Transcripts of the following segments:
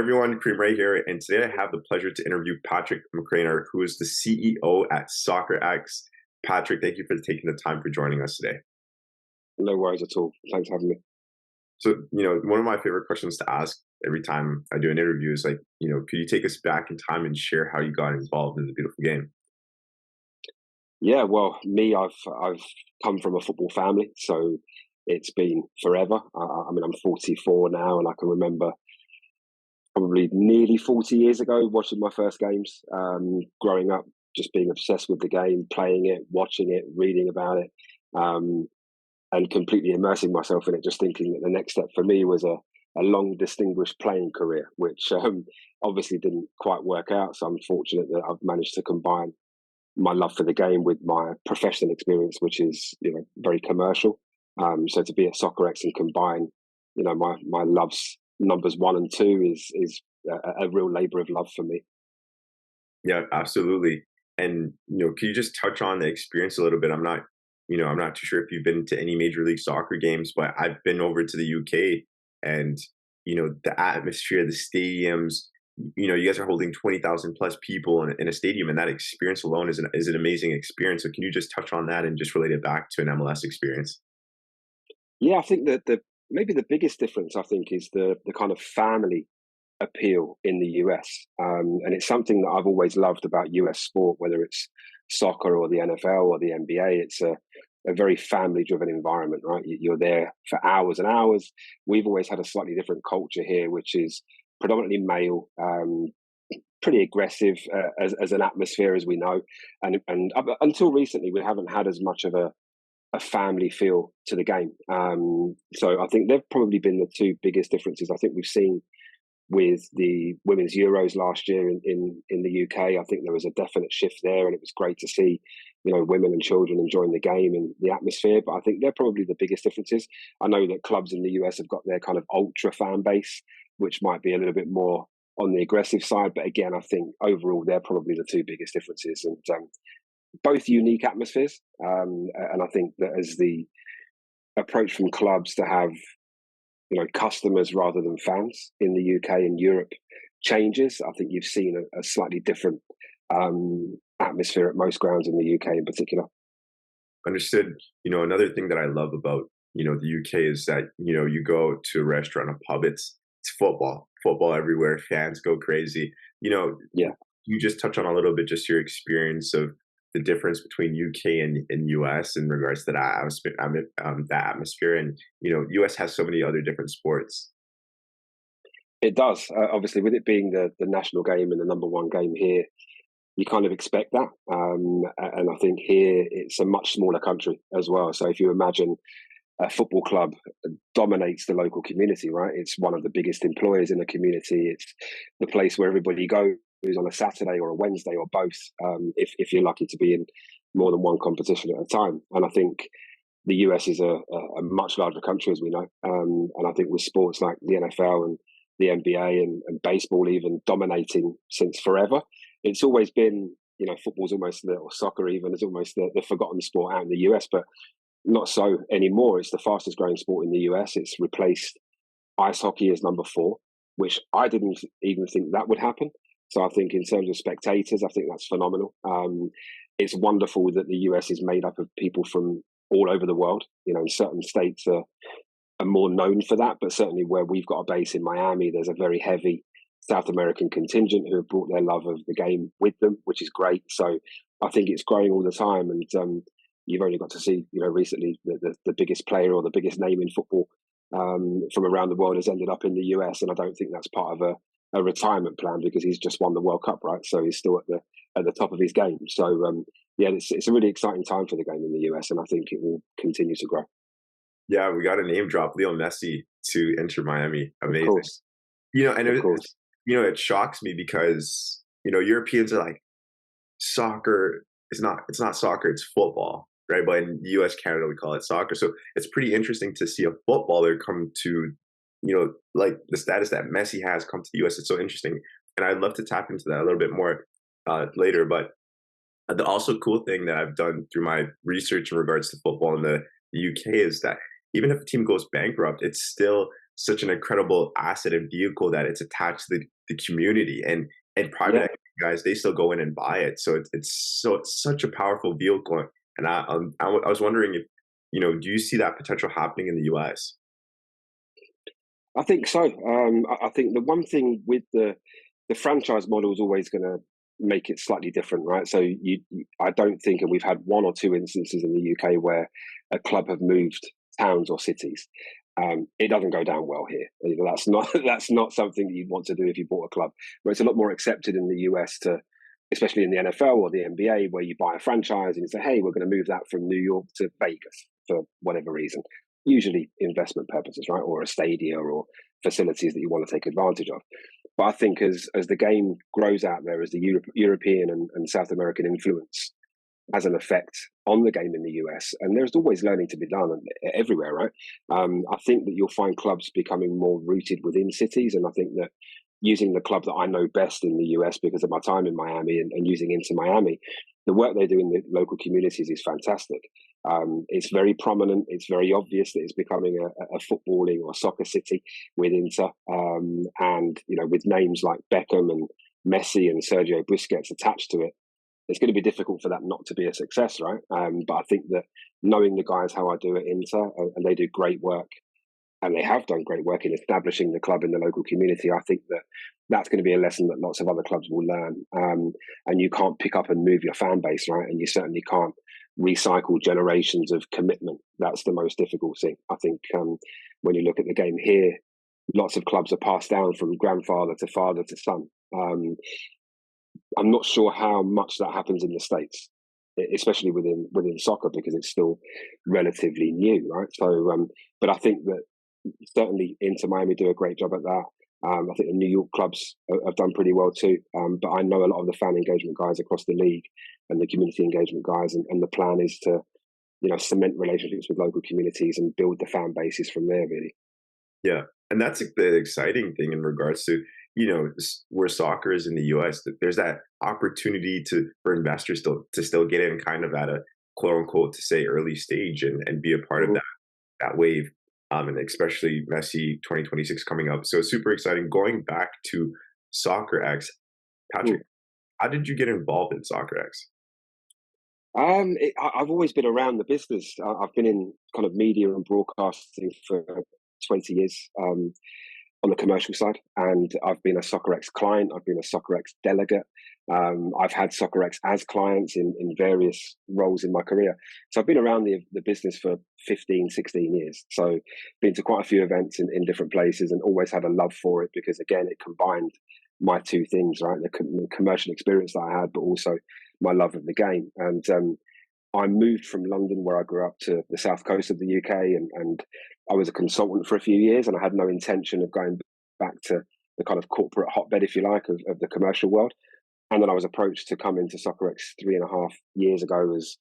everyone, Kareem right here, and today I have the pleasure to interview Patrick McCreanor, who is the CEO at Soccerex. Patrick, thank you for taking the time for joining us today. No worries at all. Thanks for having me. So, one of my favorite questions to ask every time I do an interview is like, could you take us back in time and share how you got involved in the beautiful game? Yeah, well, I've come from a football family, so it's been forever. I mean, I'm 44 now, and I can remember probably nearly 40 years ago watching my first games. Growing up, just being obsessed with the game, playing it, watching it, reading about it, um, and completely immersing myself in it. Just thinking that the next step for me was a long, distinguished playing career, which obviously didn't quite work out. So I'm fortunate that I've managed to combine my love for the game with my professional experience, which is very commercial. So to be at Soccerex and combine, my loves numbers one and two is a real labor of love for me. Yeah, absolutely. And can you just touch on the experience a little bit? I'm not too sure if you've been to any Major League Soccer games, but I've been over to the UK, and the atmosphere, the stadiums. You guys are holding 20,000 plus people in a stadium, and that experience alone is an amazing experience. So can you just touch on that and just relate it back to an MLS experience? Yeah, I think that the maybe the biggest difference I think is the kind of family appeal in the US. And it's something that I've always loved about US sport, whether it's soccer or the NFL or the NBA. It's a very family driven environment, right? You're there for hours and hours. We've always had a slightly different culture here, which is predominantly male, pretty aggressive as an atmosphere, as we know. And up until recently, we haven't had as much of a family feel to the game. So I think they've probably been the two biggest differences. I think we've seen with the women's Euros last year in the UK. I think there was a definite shift there, and it was great to see, women and children enjoying the game and the atmosphere. But I think they're probably the biggest differences. I know that clubs in the US have got their kind of ultra fan base, which might be a little bit more on the aggressive side. But again, I think overall they're probably the two biggest differences, and both unique atmospheres. And I think that as the approach from clubs to have customers rather than fans in the UK and Europe changes, I think you've seen a slightly different atmosphere at most grounds in the UK in particular. Understood. Another thing that I love about the UK is that you go to a restaurant, a pub, it's football everywhere. Fans go crazy. Yeah. You just touch on a little bit just your experience of the difference between UK and US in regards to that atmosphere, and US has so many other different sports. It does. Obviously, with it being the national game and the number one game here, you kind of expect that. And I think here it's a much smaller country as well. So if you imagine a football club dominates the local community, right? It's one of the biggest employers in the community. It's the place where everybody goes on a Saturday or a Wednesday or both, if you're lucky to be in more than one competition at a time. And I think the US is a much larger country, as we know. And I think with sports like the NFL and the NBA and baseball even dominating since forever, it's always been, football's almost or soccer even is almost the forgotten sport out in the US, but not so anymore. It's the fastest growing sport in the US. It's replaced ice hockey as number four, which I didn't even think that would happen. So I think in terms of spectators, I think that's phenomenal. It's wonderful that the US is made up of people from all over the world. In certain states are more known for that, but certainly where we've got a base in Miami, there's a very heavy South American contingent who have brought their love of the game with them, which is great. So I think it's growing all the time, and you've only got to see, recently the biggest player or the biggest name in football from around the world has ended up in the US, and I don't think that's part of a retirement plan because he's just won the World Cup, right? So he's still at the top of his game. So yeah, it's a really exciting time for the game in the US, and I think it will continue to grow. Yeah, we got a name drop, Leo Messi to enter Miami. Of Amazing. course, And of course. it shocks me because Europeans are like, soccer is not it's not soccer, it's football, right? But in the US, Canada, we call it soccer. So it's pretty interesting to see a footballer come to, like the status that Messi has come to the US. It's so interesting. And I'd love to tap into that a little bit more later. But the also cool thing that I've done through my research in regards to football in the UK is that even if a team goes bankrupt, it's still such an incredible asset and vehicle that it's attached to the community, and private Yeah, equity guys, they still go in and buy it. So it's such a powerful vehicle. And I was wondering if, do you see that potential happening in the US? I think so. I think the one thing with the franchise model is always going to make it slightly different, right? So I don't think, and we've had one or two instances in the UK where a club have moved towns or cities. It doesn't go down well here. That's not that's not something that you'd want to do if you bought a club. Where it's a lot more accepted in the US to, especially in the NFL or the NBA, where you buy a franchise and you say, "Hey, we're going to move that from New York to Vegas for whatever reason." Usually investment purposes, right, or a stadia or facilities that you want to take advantage of. But I think as the game grows out there, as the European and South American influence has an effect on the game in the US, and there's always learning to be done everywhere, right? I think that you'll find clubs becoming more rooted within cities, and I think that using the club that I know best in the US because of my time in Miami and using Inter Miami, the work they do in the local communities is fantastic. It's very prominent. It's very obvious that it's becoming a footballing or soccer city with Inter, and with names like Beckham and Messi and Sergio Busquets attached to it, it's going to be difficult for that not to be a success, right? But I think that knowing the guys how I do at Inter, and they do great work, and they have done great work in establishing the club in the local community. I think that that's going to be a lesson that lots of other clubs will learn. And you can't pick up and move your fan base, right? And you certainly can't recycle generations of commitment. That's the most difficult thing. I think when you look at the game here, lots of clubs are passed down from grandfather to father to son. I'm not sure how much that happens in the States, especially within soccer, because it's still relatively new, right? So, but I think that certainly Inter Miami do a great job at that. I think the New York clubs have done pretty well too. But I know a lot of the fan engagement guys across the league and the community engagement guys, and the plan is to cement relationships with local communities and build the fan bases from there. Really, Yeah, and that's like the exciting thing in regards to, where soccer is in the US, that there's that opportunity for investors to still get in kind of at a quote unquote to say early stage and be a part of hmm that wave. And especially Messi 2026 coming up. So super exciting. Going back to Soccerex, Patrick, how did you get involved in Soccerex? I've always been around the business. I've been in kind of media and broadcasting for 20 years. On the commercial side, and I've been a Soccerex client. I've been a Soccerex delegate. I've had Soccerex as clients in various roles in my career. So I've been around the business for 15, 16 years. So been to quite a few events in different places and always had a love for it because, again, it combined my two things, right? The commercial experience that I had, but also my love of the game. And I moved from London, where I grew up, to the south coast of the UK, and I was a consultant for a few years, and I had no intention of going back to the kind of corporate hotbed, if you like, of the commercial world. And then I was approached to come into Soccerex 3.5 years ago as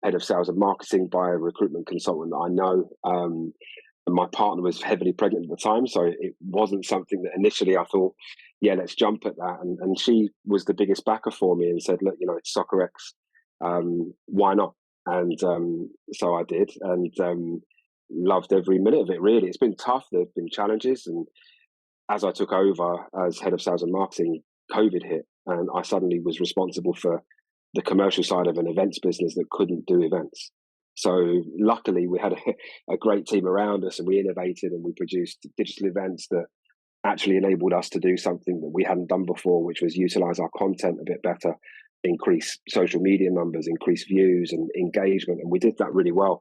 head of sales and marketing by a recruitment consultant that I know. And my partner was heavily pregnant at the time, so it wasn't something that initially I thought, yeah, let's jump at that. And she was the biggest backer for me and said, look, it's Soccerex. Why not? And so I did, and loved every minute of it. Really, it's been tough. There's been challenges, and as I took over as head of sales and marketing, COVID hit, and I suddenly was responsible for the commercial side of an events business that couldn't do events. So luckily, we had a great team around us, and we innovated and we produced digital events that actually enabled us to do something that we hadn't done before, which was utilize our content a bit better, increase social media numbers, increase views and engagement. And we did that really well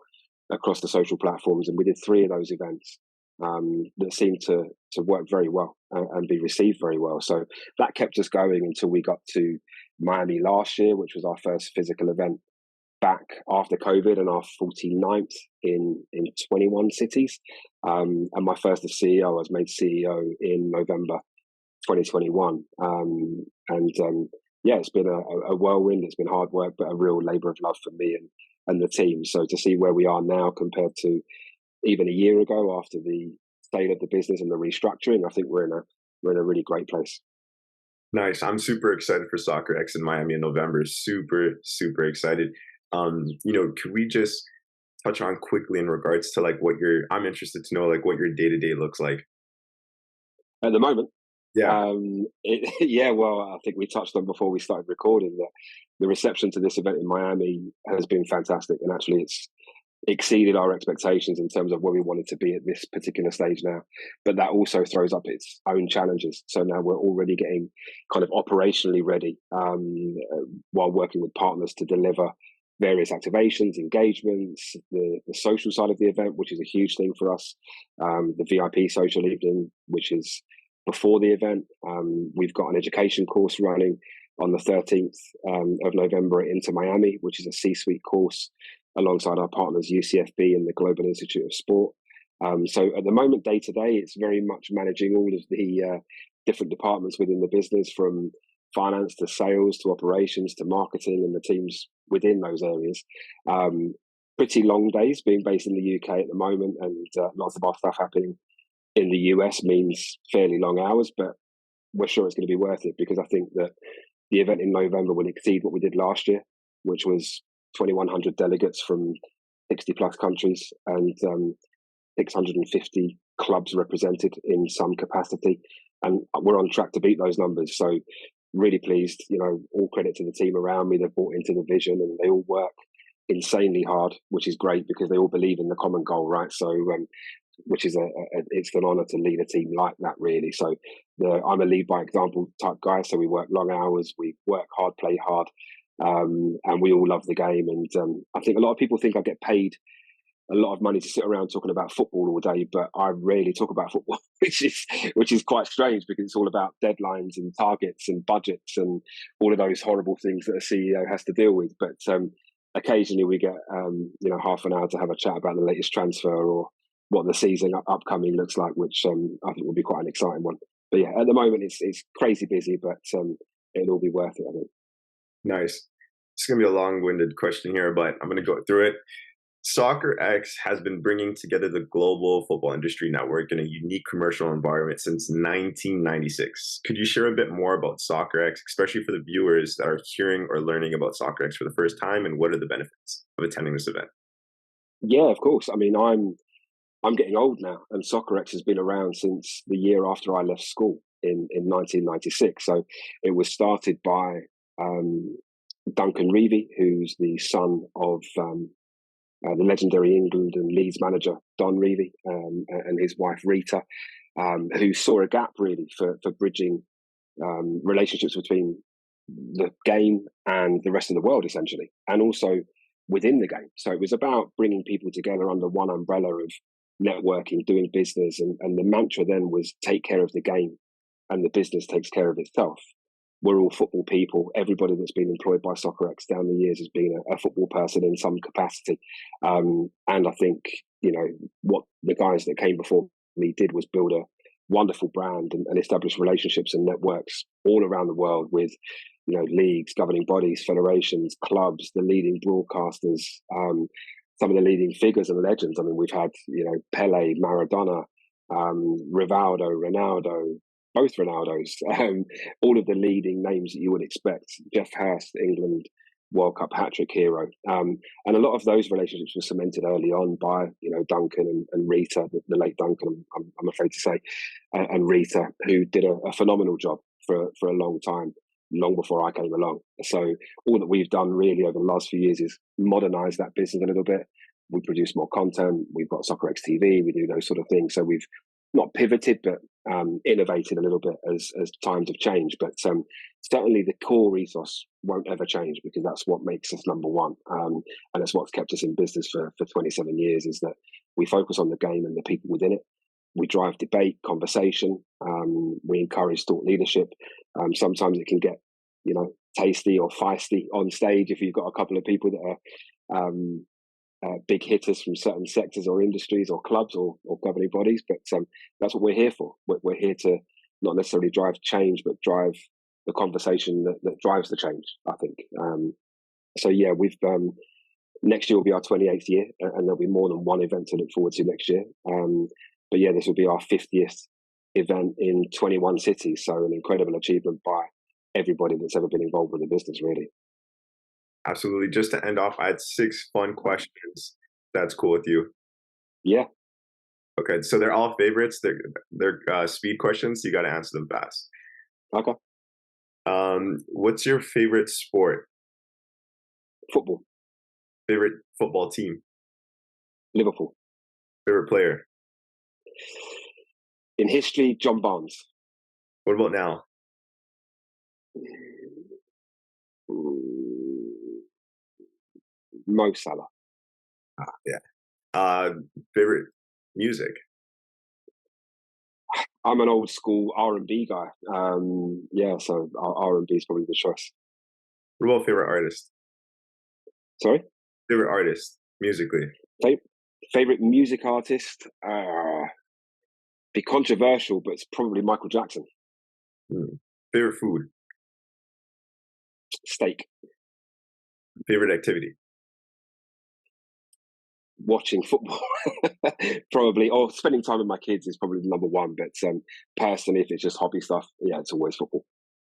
across the social platforms. And we did 3 of those events that seemed to work very well and be received very well. So that kept us going until we got to Miami last year, which was our first physical event back after COVID, and our 49th in 21 cities. And my first as CEO, I was made CEO in November 2021. Yeah, it's been a whirlwind. It's been hard work, but a real labor of love for me and the team. So to see where we are now compared to even a year ago after the state of the business and the restructuring, I think we're in a really great place. Nice. I'm super excited for Soccerex in Miami in November. Super, super excited. Could we just touch on quickly in regards to like I'm interested to know like what your day to day looks like. At the moment, Yeah. yeah, well, I think we touched on before we started recording that the reception to this event in Miami has been fantastic, and actually, it's exceeded our expectations in terms of where we wanted to be at this particular stage now. But that also throws up its own challenges. So now we're already getting kind of operationally ready while working with partners to deliver various activations, engagements, the social side of the event, which is a huge thing for us, the VIP social evening, which is before the event. We've got an education course running on the 13th of November into Miami, which is a C-suite course alongside our partners UCFB and the Global Institute of Sport. So at the moment, day to day, it's very much managing all of the different departments within the business, from finance to sales to operations to marketing and the teams within those areas. Pretty long days being based in the UK at the moment, and lots of our stuff happening in the US means fairly long hours, but we're sure it's going to be worth it, because I think that the event in November will exceed what we did last year, which was 2,100 delegates from 60 plus countries and 650 clubs represented in some capacity. And we're on track to beat those numbers. So really pleased, all credit to the team around me. They've bought into the vision and they all work insanely hard, which is great because they all believe in the common goal, right? So, which is it's an honor to lead a team like that, really. So I'm a lead by example type guy. So we work long hours, we work hard, play hard, and we all love the game. And I think a lot of people think I get paid a lot of money to sit around talking about football all day, but I rarely talk about football, which is quite strange because it's all about deadlines and targets and budgets and all of those horrible things that a CEO has to deal with. But occasionally we get half an hour to have a chat about the latest transfer or what the season upcoming looks like, which I think will be quite an exciting one. But yeah, at the moment it's crazy busy, but it'll all be worth it, I think. Nice. It's going to be a long-winded question here, but I'm going to go through it. Soccerex has been bringing together the global football industry network in a unique commercial environment since 1996. Could you share a bit more about Soccerex, especially for the viewers that are hearing or learning about Soccerex for the first time, and what are the benefits of attending this event? Yeah, of course. I mean, I'm getting old now, and Soccerex has been around since the year after I left school in 1996. So it was started by Duncan Revie, who's the son of the legendary England and Leeds manager Don Revie, and his wife Rita, who saw a gap really for bridging relationships between the game and the rest of the world, essentially, and also within the game. So it was about bringing people together under one umbrella of networking, doing business, and the mantra then was take care of the game, and the business takes care of itself. We're all football people. Everybody that's been employed by Soccerex down the years has been a football person in some capacity. And I think, what the guys that came before me did was build a wonderful brand and establish relationships and networks all around the world with, leagues, governing bodies, federations, clubs, the leading broadcasters, some of the leading figures and legends. I mean, we've had, Pele, Maradona, Rivaldo, Ronaldo, both Ronaldos, all of the leading names that you would expect. Jeff Hurst, England World Cup hat-trick hero. And a lot of those relationships were cemented early on by, Duncan and Rita, the late Duncan, I'm afraid to say, and Rita, who did a phenomenal job for a long time, long before I came along. So all that we've done really over the last few years is modernize that business a little bit. We produce more content. We've got Soccerex TV. We do those sort of things. So we've not pivoted, but innovated a little bit as times have changed. But certainly the core ethos won't ever change, because that's what makes us number one. And it's what's kept us in business for 27 years, is that we focus on the game and the people within it. We drive debate, conversation. We encourage thought leadership. Sometimes it can get, tasty or feisty on stage if you've got a couple of people that are big hitters from certain sectors or industries or clubs or governing bodies. But that's what we're here for. We're here to not necessarily drive change, but drive the conversation that drives the change, I think. So yeah, we've next year will be our 28th year, and there'll be more than one event to look forward to next year. But yeah, this will be our 50th event in 21 cities. So an incredible achievement by everybody that's ever been involved with the business, really. Absolutely. Just to end off, I had 6 fun questions. That's cool with you. Yeah. Okay, so they're all favorites. They're speed questions. So you got to answer them fast. Okay. What's your favorite sport? Football. Favorite football team? Liverpool. Favorite player? In history, John Barnes. What about now? Mm, Mo Salah. Yeah. Uh, favorite music? I'm an old school R&B guy. Yeah, so R&B is probably the choice. What about favorite artist? Sorry? Favorite artist musically? Fa- Favorite music artist? Be controversial, but it's probably Michael Jackson. Hmm. Favorite food? Steak. Favorite activity? Watching football, probably, or spending time with my kids is probably number one. But personally, if it's just hobby stuff, yeah, it's always football.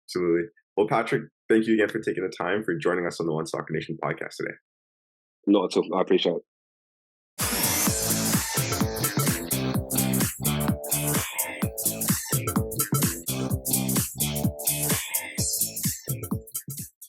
Absolutely. Well, Patrick, thank you again for taking the time for joining us on the One Soccer Nation podcast today. Not at all. I appreciate it.